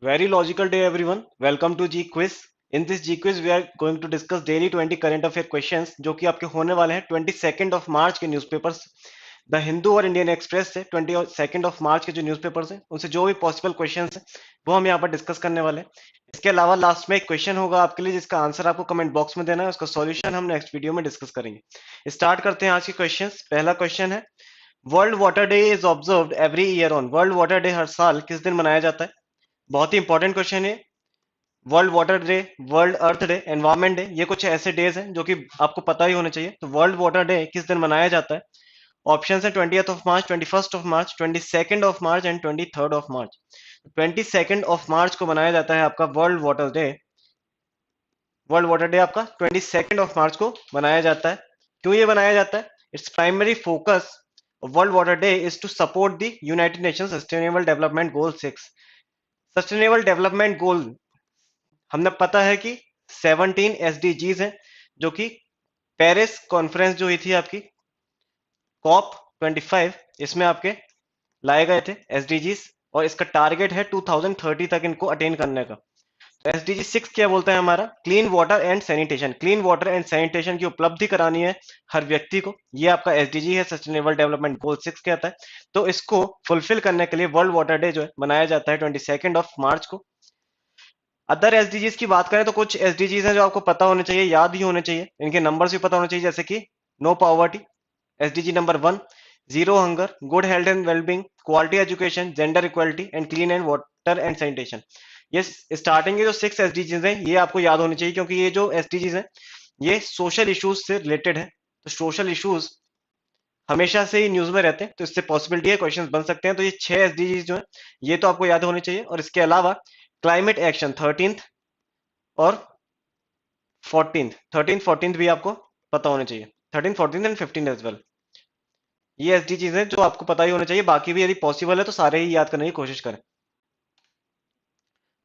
Very logical day, everyone. Welcome to G Quiz. In this G Quiz, we are going to discuss daily 20 current affair questions जो कि आपके होने वाले हैं 22 of March के newspapers the Hindu और Indian express से 22 ऑफ मार्च के जो न्यूज़पेपर्स हैं उनसे जो भी पॉसिबल क्वेश्चंस हैं वो हम यहाँ पर डिस्कस करने वाले हैं। इसके अलावा लास्ट में एक क्वेश्चन होगा आपके लिए जिसका आंसर आपको कमेंट बॉक्स में देना है, उसका सॉल्यूशन हम नेक्स्ट वीडियो में डिस्कस करेंगे। स्टार्ट करते हैं आज के क्वेश्चन। पहला क्वेश्चन है, world water day is observed every year on. World water day हर साल किस दिन मनाया जाता है? बहुत ही इंपॉर्टेंट क्वेश्चन है। World water day, world earth day, environment day, ये कुछ ऐसे डेज हैं जो कि आपको पता ही होने चाहिए। तो वर्ल्ड वाटर डे किस दिन मनाया जाता है? ऑप्शन है 20th of March, 21st of March, 22nd of March and 23rd of March. 22nd of March को मनाया जाता है आपका world water day. World water day आपका 22nd ऑफ मार्च को मनाया जाता है। क्यों ये बनाया जाता है? It's primary focus world water day is to support the United Nations sustainable development goal 6। Sustainable development goal हमने पता है कि 17 एसडीजीज हैं जो कि पेरिस कॉन्फ्रेंस जो हुई थी आपकी कॉप 25, इसमें आपके लाए गए थे एसडीजीज और इसका टारगेट है 2030 तक इनको अटेन करने का। तो एसडीजी 6 क्या बोलता है हमारा? Clean water and sanitation. Clean water and sanitation की उपलब्धि करानी है हर व्यक्ति को, ये आपका एसडीजी है, सस्टेनेबल डेवलपमेंट गोल 6 कहता है। तो इसको फुलफिल करने के लिए वर्ल्ड वाटर डे जो है मनाया जाता है 22 ऑफ मार्च को। अदर एसडीजीज की बात करें तो कुछ एसडीजीज हैं जो आपको पता होने चाहिए, याद ही होने चाहिए, इनके नंबर्स भी पता होने चाहिए, जैसे कि no poverty, SDG number 1, zero hunger, good health and wellbeing, quality education, gender equality and clean and water and sanitation. ये स्टार्टिंग के जो 6 एसडीजीज हैं ये आपको याद होने चाहिए, क्योंकि ये जो एसडीजीज हैं ये सोशल इश्यूज से रिलेटेड है। तो सोशल इश्यूज हमेशा से ही न्यूज में रहते हैं, तो इससे पॉसिबिलिटी है क्वेश्चंस बन सकते हैं। तो ये 6 एसडीजीज जो है ये तो आपको याद होने चाहिए। और इसके अलावा क्लाइमेट एक्शन 13th और 14th भी आपको पता होने चाहिए। 13th, 14th and 15th as well. ये एसडीजीज हैं जो आपको पता ही होने चाहिए, बाकी भी यदि पॉसिबल है तो सारे ही याद करने की कोशिश करें।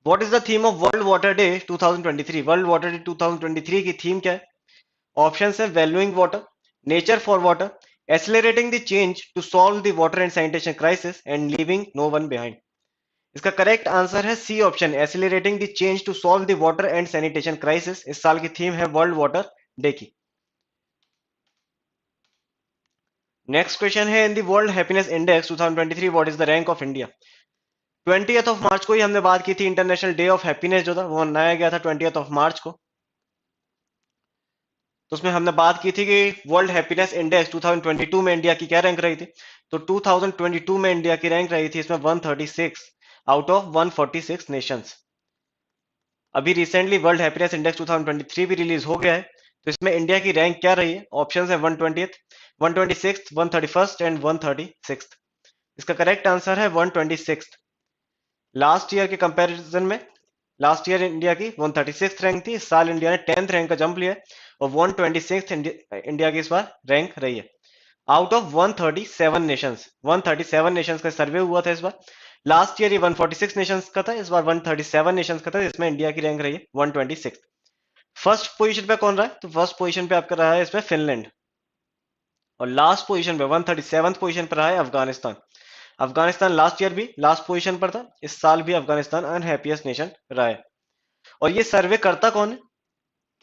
What is the theme of world water day 2023? World water day 2023 की थीम क्या है? ऑप्शन है valuing water, nature for water, accelerating the change to solve the water and sanitation crisis and leaving no one behind. इसका correct answer है C option, accelerating the change to solve the water and sanitation crisis. इस साल की theme है world water day की। Next question है, in the world happiness index 2023 what is the rank of India? 20th of March को ही हमने बात की थी, इंटरनेशनल डे ऑफ हैप्पीनेस जो था वो मनाया गया था 20th ऑफ मार्च को। तो उसमें हमने बात की थी कि वर्ल्ड हैप्पीनेस इंडेक्स 2022 में इंडिया की क्या रैंक रही थी? तो 2022 में इंडिया की रैंक रही थी इसमें 136 आउट ऑफ 146 नेशंस। अभी रिसेंटली वर्ल्ड हैप्पीनेस इंडेक्स 2023 भी रिलीज हो गया है, तो इसमें इंडिया की रैंक क्या रही है? ऑप्शन है 120th, 126th, 131st and 136th। इसका करेक्ट आंसर है 126th। लास्ट ईयर के कंपैरिजन में लास्ट ईयर इंडिया की 136th रैंक थी, इस साल इंडिया ने 10th रैंक का जंप लिया है और 126th इंडिया की इस बार रैंक रही है आउट ऑफ 137 नेशंस। 137 नेशंस का सर्वे हुआ था इस बार। लास्ट ईयर ये 146 नेशंस का था, इस बार 137 नेशंस का था, जिसमें इंडिया की रैंक रही है 126। फर्स्ट पोजीशन पे कौन रहा है? तो फर्स्ट पोजीशन पे आपका रहा है इसमें फिनलैंड और लास्ट पोजीशन पे 137th पोजीशन पर रहा है अफगानिस्तान। अफगानिस्तान लास्ट ईयर भी लास्ट पोजीशन पर था, इस साल भी अफगानिस्तान अनहैप्पीएस्ट नेशन रहा है। और ये सर्वे करता कौन है,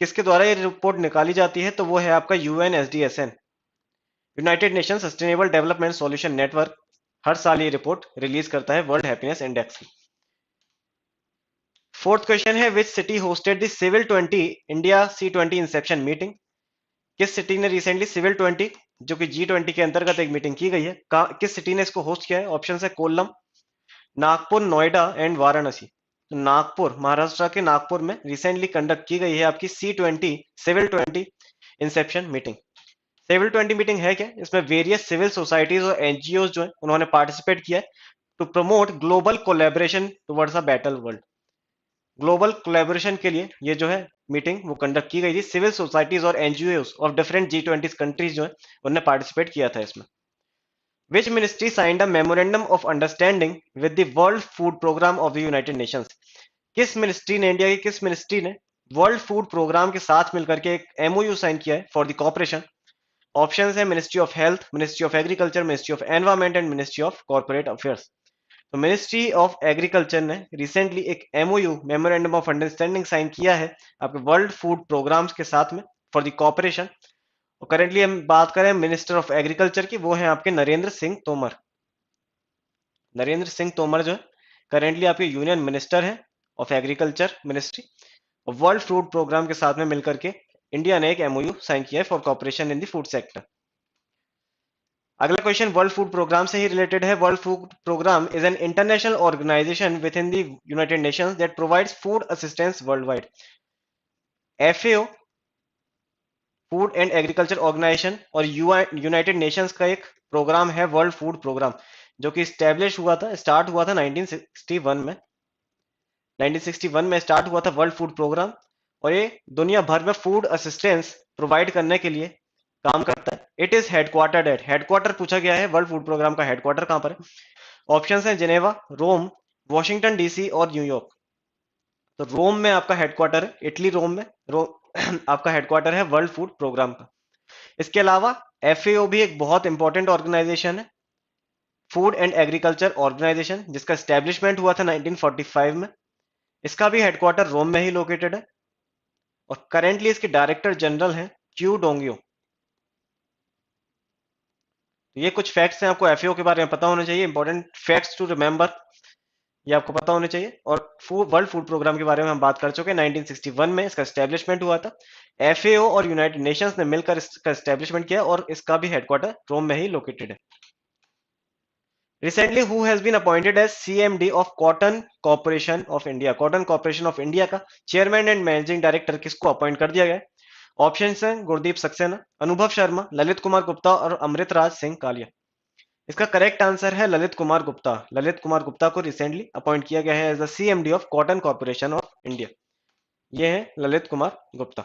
किसके द्वारा ये रिपोर्ट निकाली जाती है? तो वो है आपका UNSDSN, United Nation sustainable development solution network. हर साल ये रिपोर्ट रिलीज करता है वर्ल्ड हैप्पीनेस इंडेक्स की। फोर्थ क्वेश्चन है, which city hosted the civil 20 India C20 inception meeting? किस सिटी ने रिसेंटली सिविल 20 जो कि G20 के अंतर्गत एक मीटिंग की गई है, किस सिटी ने इसको होस्ट किया है? ऑप्शन है कोल्लम, नागपुर, नोएडा एंड वाराणसी। तो नागपुर, महाराष्ट्र के नागपुर में रिसेंटली कंडक्ट की गई है आपकी C20 civil 20 inception meeting. Civil 20 meeting है क्या? इसमें वेरियस सिविल सोसाइटीज और एनजीओ जो है उन्होंने पार्टिसिपेट किया है to promote global collaboration towards a better world. Global collaboration के लिए ये जो है मीटिंग वो कंडक्ट की गई थी। सिविल सोसाइटीज और NGO of different G20 countries जो है उन्होंने पार्टिसिपेट किया था इसमें। Which ministry signed a memorandum of understanding with the world food programme of the United Nations? किस मिनिस्ट्री ने, इंडिया की किस मिनिस्ट्री ने वर्ल्ड फूड प्रोग्राम के साथ मिलकर के एक एमओयू साइन किया है फॉर द कॉपरेशन? ऑप्शंस है ministry of health, ministry of agriculture, ministry of environment and ministry of corporate affairs. तो मिनिस्ट्री ऑफ एग्रीकल्चर ने रिसेंटली एक MOU memorandum of understanding sign किया है आपके वर्ल्ड फूड प्रोग्राम्स के साथ में फॉर द कॉपरेशन। और करेंटली हम बात करें मिनिस्टर ऑफ एग्रीकल्चर की, वो है आपके नरेंद्र सिंह तोमर। नरेंद्र सिंह तोमर जो है करेंटली आपके यूनियन मिनिस्टर हैं ऑफ एग्रीकल्चर मिनिस्ट्री। और वर्ल्ड फूड प्रोग्राम के साथ में मिलकर के इंडिया ने एक एमओयू साइन किया है for cooperation in the food sector. अगला क्वेश्चन वर्ल्ड फूड प्रोग्राम से ही रिलेटेड है। World food programme is an international organisation within the United Nations that provides food assistance worldwide. FAO food and agriculture organisation और United Nations का एक programme है world food programme, जो कि establish हुआ था, start हुआ था 1961 में। 1961 में स्टार्ट हुआ था वर्ल्ड फूड प्रोग्राम। और ये दुनिया भर में फूड असिस्टेंस प्रोवाइड करने के लिए काम करता है। It is headquartered at, headquarter पूछा गया है वर्ल्ड फूड प्रोग्राम का हेडक्वार्टर कहां पर है। ऑप्शंस हैं जेनेवा, रोम, वॉशिंगटन डीसी और न्यूयॉर्क। तो रोम में आपका हेडक्वार्टर है, इटली रोम में आपका हेडक्वार्टर है वर्ल्ड फूड प्रोग्राम का। इसके अलावा एफएओ भी एक बहुत इंपॉर्टेंट ऑर्गेनाइजेशन है, फूड एंड एग्रीकल्चर ऑर्गेनाइजेशन, जिसका स्टैब्लिशमेंट हुआ था 1945 में। इसका भी हेडक्वार्टर रोम में ही लोकेटेड है। और करेंटली इसके डायरेक्टर जनरल हैं क्यू डोंगियो। ये कुछ फैक्ट्स हैं, आपको एफएओ के बारे में पता होने चाहिए, इंपॉर्टेंट फैक्ट्स टू रिमेंबर, ये आपको पता होने चाहिए। और वर्ल्ड फूड प्रोग्राम के बारे में हम बात कर चुके हैं, 1961 में इसका एस्टेब्लिशमेंट हुआ था। एफएओ और यूनाइटेड नेशंस ने मिलकर इसका एस्टेब्लिशमेंट किया और इसका भी हेडक्वार्टर रोम में ही लोकेटेड है। Recently who has been appointed as CMD of cotton corporation of India. Cotton corporation of India का चेयरमैन एंड मैनेजिंग डायरेक्टर किसको अपॉइंट कर दिया गया है? ऑप्शन हैं गुरदीप सक्सेना, अनुभव शर्मा, ललित कुमार गुप्ता और अमृतराज सिंह कालिया। इसका करेक्ट आंसर है ललित कुमार गुप्ता। ललित कुमार गुप्ता को रिसेंटली अपॉइंट किया गया है as the CMD of cotton corporation of India. ये है Lalit Kumar Gupta.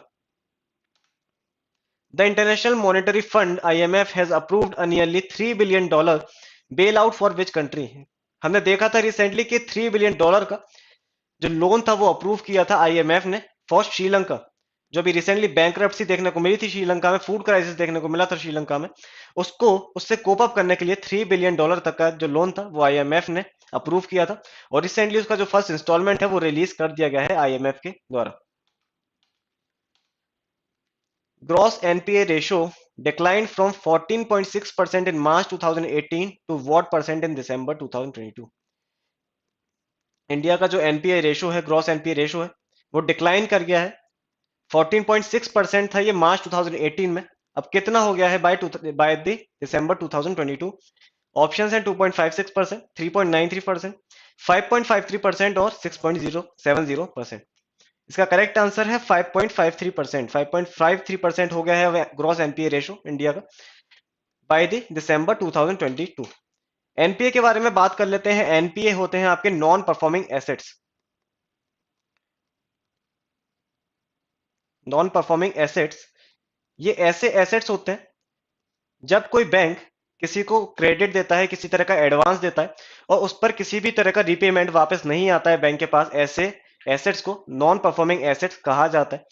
The International Monetary Fund IMF has approved a nearly $3 billion bailout for which country. हमने देखा था रिसेंटली कि $3 बिलियन का जो लोन था वो अप्रूव किया था आईएमएफ ने फॉर श्रीलंका। जो भी रिसेंटली बैंकरप्सी देखने को मिली थी श्रीलंका में, फूड क्राइसिस देखने को मिला था श्रीलंका में, उसको उससे कोप अप करने के लिए $3 बिलियन तक का जो लोन था वो आईएमएफ ने अप्रूव किया था। और रिसेंटली उसका जो फर्स्ट इंस्टॉलमेंट है वो रिलीज कर दिया गया है आईएमएफ के द्वारा। Gross NPA ratio declined from 14.6% in March 2018 to what percent in December 2022? India का जो एनपीए रेशो है, ग्रॉस एनपीए रेशो है, वो डिक्लाइन कर गया है। 14.6% था ये मार्च 2018 में, अब कितना हो गया है बाय द दिसंबर 2022? ऑप्शंस हैं 2.56%, 3.93%, 5.53% और 6.070%। इसका करेक्ट आंसर है 5.53%। 5.53% हो गया है ग्रॉस एनपीए रेशो इंडिया का बाय द दिसंबर 2022। एनपीए के बारे में बात कर लेते हैं। एनपीए होते हैं आपके non performing assets. Non performing assets ये ऐसे एसेट्स होते हैं जब कोई बैंक किसी को क्रेडिट देता है, किसी तरह का एडवांस देता है और उस पर किसी भी तरह का रीपेमेंट वापस नहीं आता है बैंक के पास, ऐसे एसेट्स को नॉन परफॉर्मिंग एसेट्स कहा जाता है।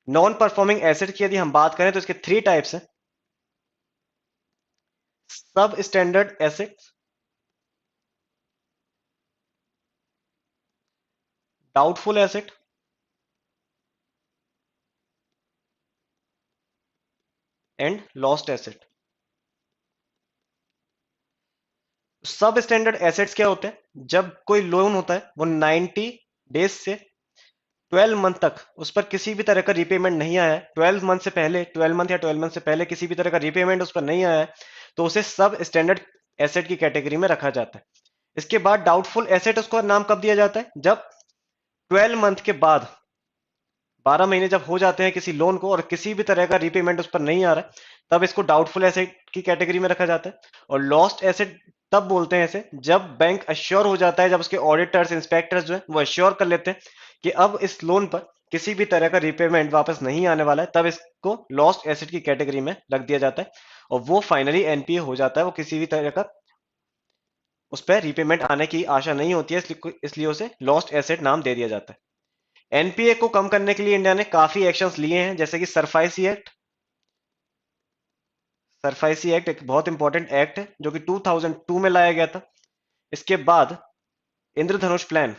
नॉन परफॉर्मिंग एसेट की यदि हम बात करें तो इसके थ्री टाइप्स हैं। सब standard assets, doubtful asset and lost asset. सब स्टैंडर्ड एसेट्स क्या होते हैं? जब कोई लोन होता है वो 90 डेज से 12 मंथ तक उस पर किसी भी तरह का रीपेमेंट नहीं आया है, 12 मंथ से पहले, 12 मंथ या 12 मंथ से पहले किसी भी तरह का रीपेमेंट उस पर नहीं आया है, तो उसे सब स्टैंडर्ड एसेट की कैटेगरी में रखा जाता है। इसके बाद डाउटफुल एसेट उसको नाम कब दिया जाता है? जब 12 मंथ के बाद 12 महीने जब हो जाते हैं किसी लोन को और किसी भी तरह का रीपेमेंट उस पर नहीं आ रहा है, तब इसको डाउटफुल एसेट की कैटेगरी में रखा जाता है। और लॉस्ट एसेट तब बोलते हैं इसे जब बैंक अश्योर हो जाता है, जब उसके ऑडिटर्स इंस्पेक्टर्स जो है वो अश्योर कर लेते हैं कि अब इस लोन पर किसी भी तरह का रीपेमेंट वापस नहीं आने वाला है, तब इसको लॉस्ट एसेट की कैटेगरी में रख दिया जाता है और वो फाइनली एनपीए हो जाता है। वो किसी भी तरह का उस पर रीपेमेंट आने की आशा नहीं होती है, इसलिए उसे लॉस्ट एसेट नाम दे दिया जाता है। एनपीए को कम करने के लिए इंडिया ने काफी एक्शंस लिए हैं, जैसे कि सरफाइसी एक्ट। सरफाइसी एक्ट एक बहुत इंपॉर्टेंट एक्ट है जो कि 2002 में लाया गया था। इसके बाद इंद्रधनुष प्लान,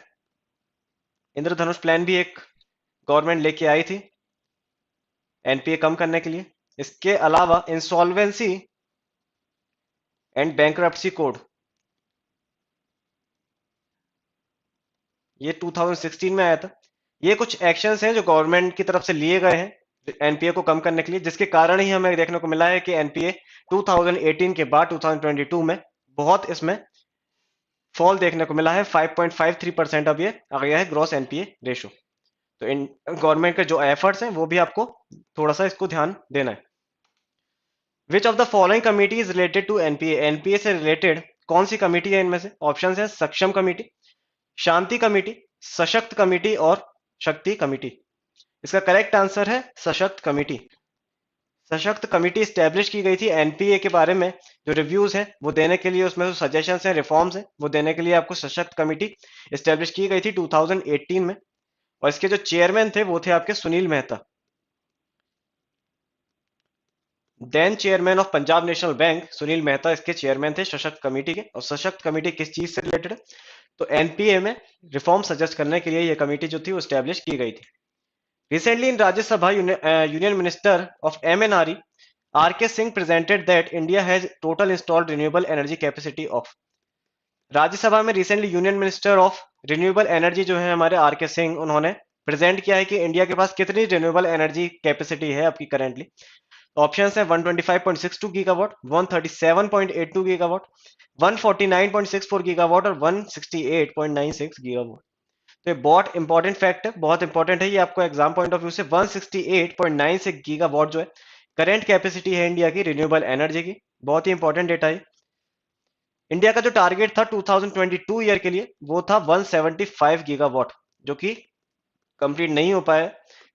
इंद्रधनुष प्लान भी एक गवर्नमेंट लेके आई थी एनपीए कम करने के लिए। इसके अलावा इंसॉल्वेंसी एंड बैंक्रप्सी कोड, ये 2016 में आया था। ये कुछ एक्शंस हैं जो गवर्नमेंट की तरफ से लिए गए हैं एनपीए को कम करने के लिए, जिसके कारण ही हमें देखने को मिला है कि एनपीए 2018 के बाद 2022 में बहुत इसमें फॉल देखने को मिला है। 5.53% अब ये आ गया है ग्रॉस एनपीए रेशो। तो इन गवर्नमेंट के जो एफर्ट्स हैं वो भी आपको थोड़ा सा इसको ध्यान देना है। Which of the following committee is related to NPA, NPA से रिलेटेड कौन सी कमिटी है इनमें से? ऑप्शन है Saksham committee, Shanti committee, Sashakt committee और शक्ति कमेटी। इसका करेक्ट आंसर है सशक्त कमेटी। सशक्त कमेटी स्टैब्लिश की गई थी एनपीए के बारे में जो रिव्यूज हैं वो देने के लिए, उसमें जो सजेशंस हैं, रिफॉर्म्स हैं, वो देने के लिए आपको सशक्त कमेटी स्टैब्लिश की गई थी 2018 में। और इसके जो चेयरमैन थे वो थे आपके Sunil Mehta, then chairman of Punjab National Bank. Sunil Mehta इसके चेयरमैन थे सशक्त कमेटी के। और सशक्त कमेटी किस चीज से रिलेटेड है? तो एनपीए में रिफॉर्म सजेस्ट करने के लिए ये कमेटी जो थी वो स्टैब्लिश की गई थी। Recently in Rajya Sabha union minister of MNRE R K. Singh presented that India has total installed renewable energy capacity of. Rajya Sabha में recently union minister of renewable energy जो है हमारे आर.के. सिंह, उन्होंने प्रेजेंट किया है कि इंडिया के पास कितनी रिन्यूएबल एनर्जी कैपेसिटी है आपकी करेंटली। ऑप्शन है 125.62 गीगावाट, 137.82 गीगावाट, 149.64 गीगावाट और 168.96 गीगावाट। तो ये बहुत इंपॉर्टेंट फैक्ट है, बहुत इंपॉर्टेंट है ये आपको एग्जाम पॉइंट ऑफ व्यू से। 168.96 गीगावाट जो है करंट कैपेसिटी है इंडिया की रिन्यूएबल एनर्जी की। बहुत ही इंपॉर्टेंट डेटा है। इंडिया का जो टारगेट था 2022 ईयर के लिए वो था 175 गीगावाट, जो कि कंप्लीट नहीं हो पाया।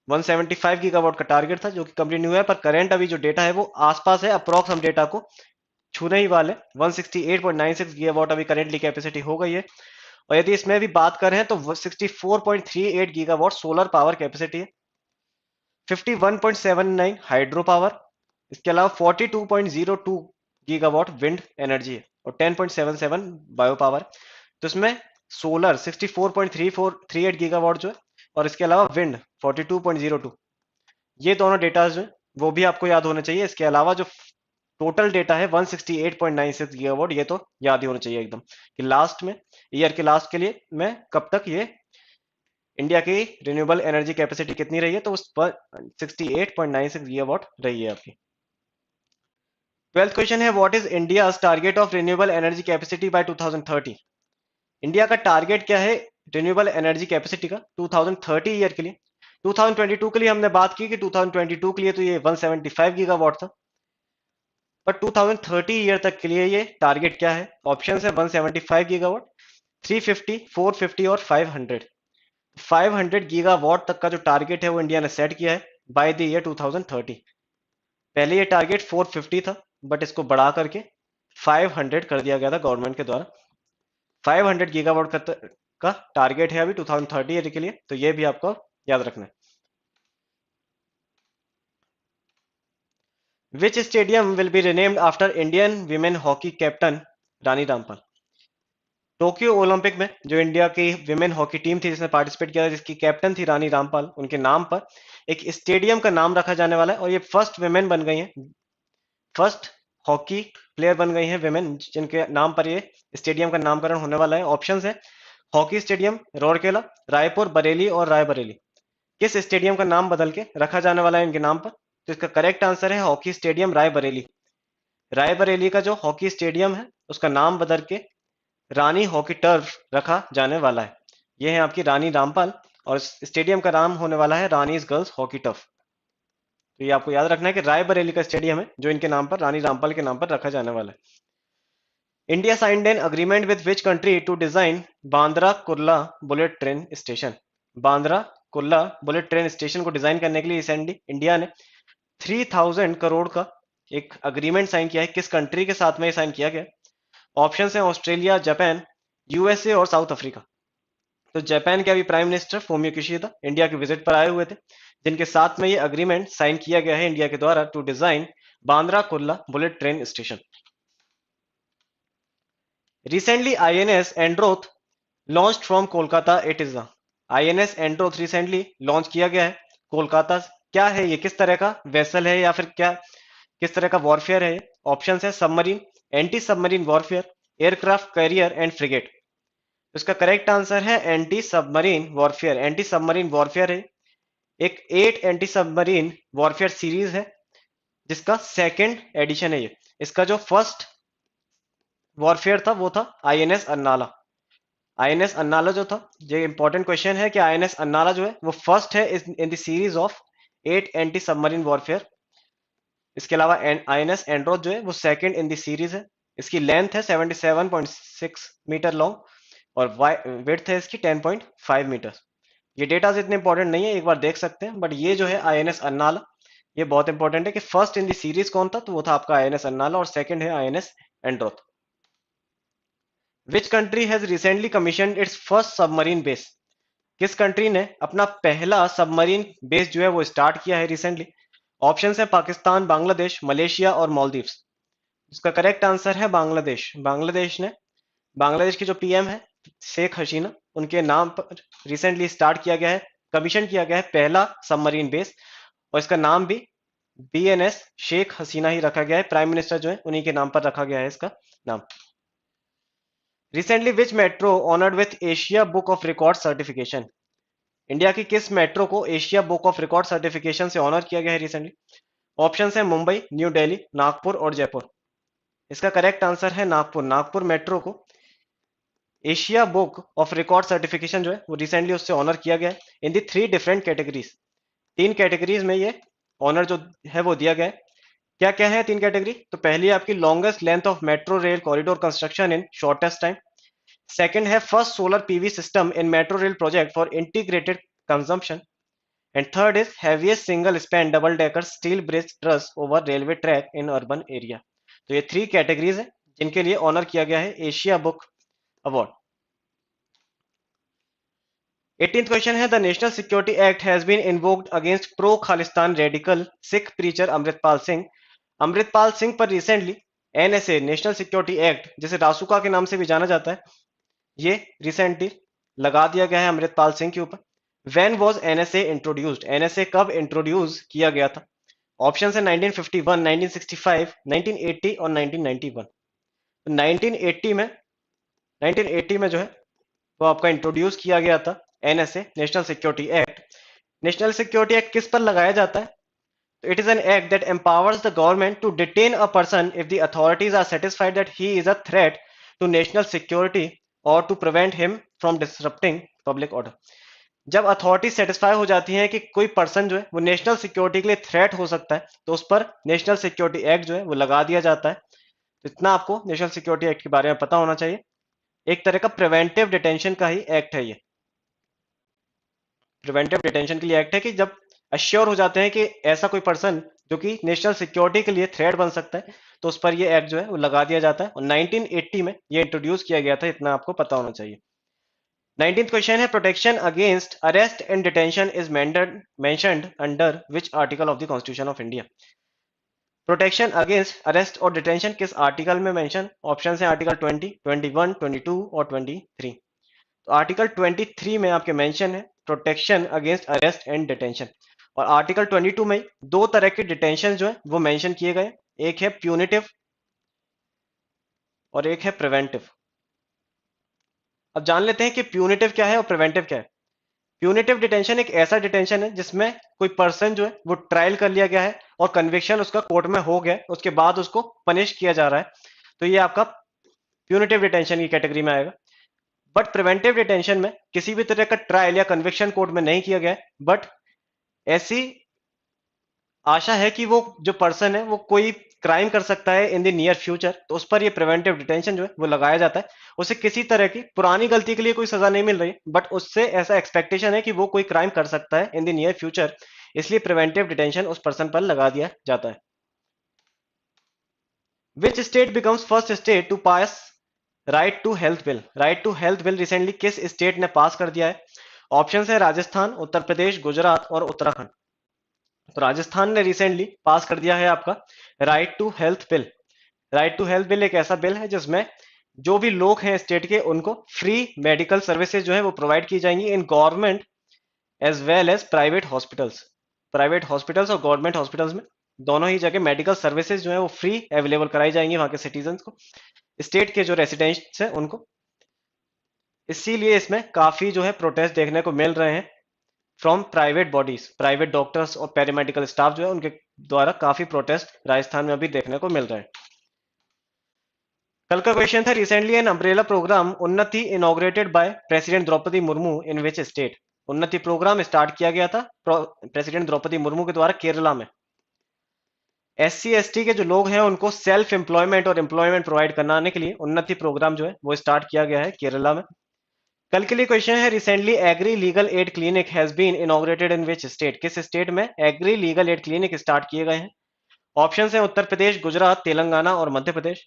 175 गीगावाट का टारगेट था जो कि कंप्लीट नहीं हुआ है, पर करंट अभी जो डेटा है वो आसपास है, अप्रॉक्स हम डेटा को छूने ही वाले। 168.96 गीगावाट अभी करेंटली कैपेसिटी हो गई है। और यदि इसमें भी बात करें तो 64.38 गीगावाट सोलर पावर कैपेसिटी है, 51.79 हाइड्रो पावर, इसके अलावा 42.02 गीगावाट विंड एनर्जी है और 10.77 बायो पावर। तो इसमें सोलर 64.3438 गीगावाट जो है और इसके अलावा विंड 42.02, ये दोनों डेटा जो है वो भी आपको याद होने चाहिए। इसके अलावा जो टोटल डेटा है 168.96 गीगावाट, ये तो याद ही होना चाहिए एकदम कि लास्ट में ईयर के लास्ट के लिए मैं कब तक ये इंडिया की रिन्यूएबल एनर्जी कैपेसिटी कितनी रही है, तो उस पर 68.96 गीगावाट रही है आपकी। 12th क्वेश्चन है what is India target of renewable energy capacity by 2030। India का टारगेट क्या है रिन्यूएबल एनर्जी कैपेसिटी का 2030 ईयर के लिए? 2022 के लिए हमने बात की कि 2022 के लिए तो ये 175 गीगावाट था, पर 2030 ईयर तक के लिए ये टारगेट क्या है? ऑप्शन है 175 गीगावाट, 350, 450 और 500। 500 गीगावाट तक का जो टारगेट है वो इंडिया ने सेट किया है बाय द ईयर 2030। पहले ये टारगेट 450 था, बट इसको बढ़ा करके 500 कर दिया गया था गवर्नमेंट के द्वारा। 500 गीगावाट का टारगेट है अभी 2030 ईयर के लिए, तो ये भी आपको याद रखना है। Which stadium will be renamed after Indian women hockey captain Rani Rampal? Tokyo Olympic में जो इंडिया की विमेन हॉकी टीम थी जिसने पार्टिसिपेट किया था, जिसकी कैप्टन थी रानी रामपाल, उनके नाम पर एक स्टेडियम का नाम रखा जाने वाला है। और ये फर्स्ट विमेन बन गई हैं, फर्स्ट हॉकी प्लेयर बन गई हैं विमेन जिनके नाम पर ये स्टेडियम का नामकरण होने वाला है। ऑप्शन है हॉकी स्टेडियम राउरकेला, रायपुर, बरेली और रायबरेली। किस स्टेडियम का नाम बदल के रखा जाने वाला है इनके नाम पर? तो इसका करेक्ट आंसर है हॉकी स्टेडियम रायबरेली। रायबरेली का जो हॉकी स्टेडियम है उसका नाम बदल के रानी हॉकी टर्फ रखा जाने वाला है। ये है आपकी रानी रामपाल और स्टेडियम का नाम होने वाला है रानीज गर्ल्स हॉकी टर्फ। तो ये आपको याद रखना है कि रायबरेली का स्टेडियम है जो इनके नाम पर, रानी रामपाल के नाम पर रखा जाने वाला है। India signed an agreement with which country to design Bandra Kurla bullet train station? Bandra Kurla bullet train station को डिजाइन करने के लिए रिसेंटली इंडिया ने 3000 करोड़ का एक अग्रीमेंट साइन किया है। किस कंट्री के साथ में साइन किया गया? ऑप्शन है ऑस्ट्रेलिया, जापान, यूएसए और साउथ अफ्रीका। तो जापान के अभी prime minister Fumio Kishida India के विजिट पर आए हुए थे, जिनके साथ में ये अग्रीमेंट साइन किया गया है इंडिया के द्वारा to design Bandra Kurla bullet train station. Recently INS Androth launched from Kolkata it is the INS Androth recently launch किया गया है कोलकाता से। क्या है ये, किस तरह का वेसल है या फिर क्या किस तरह का वॉरफेयर है? ऑप्शन है submarine, anti submarine warfare, aircraft carrier and frigate. इसका करेक्ट आंसर है anti submarine warfare. Anti submarine warfare है एक 8 एंटी सबमरीन वॉरफेयर सीरीज है जिसका सेकंड एडिशन है ये। इसका जो फर्स्ट वॉरफेयर था वो था आईएनएस अन्नाला। आईएनएस अन्नाला जो था, ये इंपॉर्टेंट क्वेश्चन है कि आईएनएस अन्नाला जो है वो फर्स्ट है in the series of 8 anti submarine warfare. इसके अलावा आईएनएस एंड्रोथ जो है वो सेकंड इन द सीरीज है। इसकी लेंथ है 77.6 मीटर लॉन्ग और विड्थ है इसकी 10.5 मीटर। ये डेटा इतने इंपॉर्टेंट नहीं है, एक बार देख सकते हैं, बट ये जो है आईएनएस अन्नाला ये बहुत इंपॉर्टेंट है कि फर्स्ट इन द सीरीज कौन था, तो वो था आपका आईएनएस अन्नाला और सेकंड है INS Androth. Which country has recently commission it's first submarine base? किस कंट्री ने अपना पहला सबमरीन बेस जो है वो स्टार्ट किया है रिसेंटली? ऑप्शन है पाकिस्तान, बांग्लादेश, मलेशिया और मालदीव्स। इसका करेक्ट आंसर है बांग्लादेश। बांग्लादेश ने, बांग्लादेश की जो पीएम है शेख हसीना, उनके नाम पर रिसेंटली स्टार्ट किया गया है, कमीशन किया गया है पहला सबमरीन बेस और इसका नाम भी बीएनएस शेख हसीना ही रखा गया है। प्राइम मिनिस्टर जो है उन्हीं के नाम पर रखा गया है इसका नाम। Recently which metro honoured with Asia book of record certification? India की किस मेट्रो को Asia book of record certification से ऑनर किया गया है रिसेंटली? ऑप्शन है मुंबई, न्यू दिल्ली, नागपुर और जयपुर। इसका करेक्ट आंसर है नागपुर। नागपुर मेट्रो को Asia book of record certification जो है वो रिसेंटली उससे ऑनर किया गया है इन दी 3 डिफरेंट कैटेगरीज। 3 कैटेगरीज में ये ऑनर जो है वो दिया गया है। क्या क्या है 3 कैटेगरी? तो पहली है आपकी longest length of metro rail corridor construction in shortest time. Second है first solar PV system in metro rail project for integrated consumption. And third is heaviest single span double decker steel bridge truss over railway track in urban area. तो ये 3 categories है जिनके लिए honour किया गया है Asia book award. 18th question है the national security act has been invoked against pro Khalistan radical Sikh preacher Amritpal Singh. Amritpal Singh पर recently NSA national security act, जिसे रासुका के नाम से भी जाना जाता है, ये रिसेंटली लगा दिया गया है अमृतपाल सिंह के ऊपर। When was NSA introduced? NSA कब इंट्रोड्यूस किया गया था? ऑप्शन है 1951, 1965, 1980 और 1991। तो 1980 में जो है वो आपका इंट्रोड्यूस किया गया था NSA national security act. National security act किस पर लगाया जाता है? तो it is an act that empowers the government to detain a person if the authorities are satisfied that he is a threat to national security और to prevent him from disrupting public order. जब authority satisfy हो जाती है कि कोई person जो है वो नेशनल सिक्योरिटी के लिए थ्रेट हो सकता है, तो उस पर नेशनल सिक्योरिटी एक्ट जो है वो लगा दिया जाता है। तो इतना आपको नेशनल सिक्योरिटी एक्ट के बारे में पता होना चाहिए। एक तरह का प्रिवेंटिव डिटेंशन का ही एक्ट है ये। प्रिवेंटिव डिटेंशन के लिए एक्ट है कि जब अश्योर हो जाते हैं कि ऐसा कोई पर्सन जो कि नेशनल सिक्योरिटी के लिए थ्रेट बन सकता है, तो उस पर ये एक्ट जो है वो लगा दिया जाता है। और 1980 में ये इंट्रोड्यूस किया गया था, इतना आपको पता होना चाहिए। 19th क्वेश्चन है protection against arrest and detention is mentioned under which article of the constitution of India? Protection against arrest और डिटेंशन किस आर्टिकल में मेंशन? ऑप्शन है आर्टिकल 20, 21, 22 और 23। तो आर्टिकल 23 में आपके मेंशन है protection against arrest and detention. और आर्टिकल 22 में दो तरह के डिटेंशन जो है वो मेंशन किए गए, एक है प्यूनिटिव और एक है प्रिवेंटिव। अब जान लेते हैं कि प्यूनिटिव क्या है और प्रिवेंटिव क्या है। प्यूनिटिव डिटेंशन एक ऐसा डिटेंशन है जिसमें कोई पर्सन जो है वो ट्रायल कर लिया गया है और कन्विक्शन उसका कोर्ट में हो गया, उसके बाद उसको पनिश किया जा रहा है, तो ये आपका प्यूनिटिव डिटेंशन की कैटेगरी में आएगा। बट प्रिवेंटिव डिटेंशन में किसी भी तरह का ट्रायल या कन्विक्शन कोर्ट में नहीं किया गया है, बट ऐसी आशा है कि वो जो पर्सन है वो कोई क्राइम कर सकता है इन द नियर फ्यूचर, तो उस पर ये प्रिवेंटिव डिटेंशन जो है वो लगाया जाता है। उसे किसी तरह की पुरानी गलती के लिए कोई सजा नहीं मिल रही, बट उससे ऐसा एक्सपेक्टेशन है कि वो कोई क्राइम कर सकता है इन द नियर फ्यूचर, इसलिए प्रिवेंटिव डिटेंशन उस पर्सन पर लगा दिया जाता है। Which state becomes first state to pass right to health bill? Right to health bill recently किस स्टेट ने पास कर दिया है? ऑप्शन है राजस्थान, उत्तर प्रदेश, गुजरात और उत्तराखंड। तो राजस्थान ने रिसेंटली पास कर दिया है आपका right to health bill. Right to health bill एक ऐसा बिल है जिसमें जो भी लोग हैं स्टेट के उनको फ्री मेडिकल सर्विसेज जो है वो प्रोवाइड की जाएंगी in government as well as private hospitals और गवर्नमेंट हॉस्पिटल्स में दोनों ही जगह मेडिकल सर्विसेज जो है वो फ्री अवेलेबल कराई जाएंगी वहां के सिटीजन को, स्टेट के जो रेसिडेंट्स हैं उनको। इसीलिए इसमें काफी जो है प्रोटेस्ट देखने को मिल रहे हैं from private bodies, private doctors और पैरामेडिकल स्टाफ जो है उनके द्वारा काफी प्रोटेस्ट राजस्थान में अभी देखने को मिल रहे हैं। कल का क्वेश्चन था recently an umbrella programme Unnati inaugurated by president Droupadi Murmu in which state. Unnati programme start किया गया था प्रेसिडेंट द्रौपदी मुर्मू के द्वारा केरला में। SC ST के जो लोग हैं उनको सेल्फ एम्प्लॉयमेंट और एम्प्लॉयमेंट प्रोवाइड कराने के लिए उन्नति प्रोग्राम जो है वो स्टार्ट किया गया है केरला में। कल के लिए क्वेश्चन है recently agri legal aid clinic has been inaugurated in which state. किस स्टेट में agri legal aid clinic start किए गए हैं? ऑप्शन है उत्तर प्रदेश, गुजरात, तेलंगाना और मध्य प्रदेश।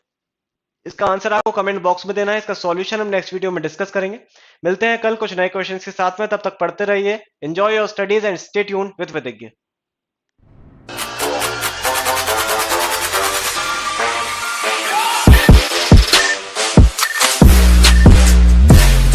इसका आंसर आपको कमेंट बॉक्स में देना है। इसका सॉल्यूशन हम नेक्स्ट वीडियो में डिस्कस करेंगे। मिलते हैं कल कुछ नए क्वेश्चंस के साथ में, तब तक पढ़ते रहिए। Enjoy your studies and stay tuned with विदिज्ञ।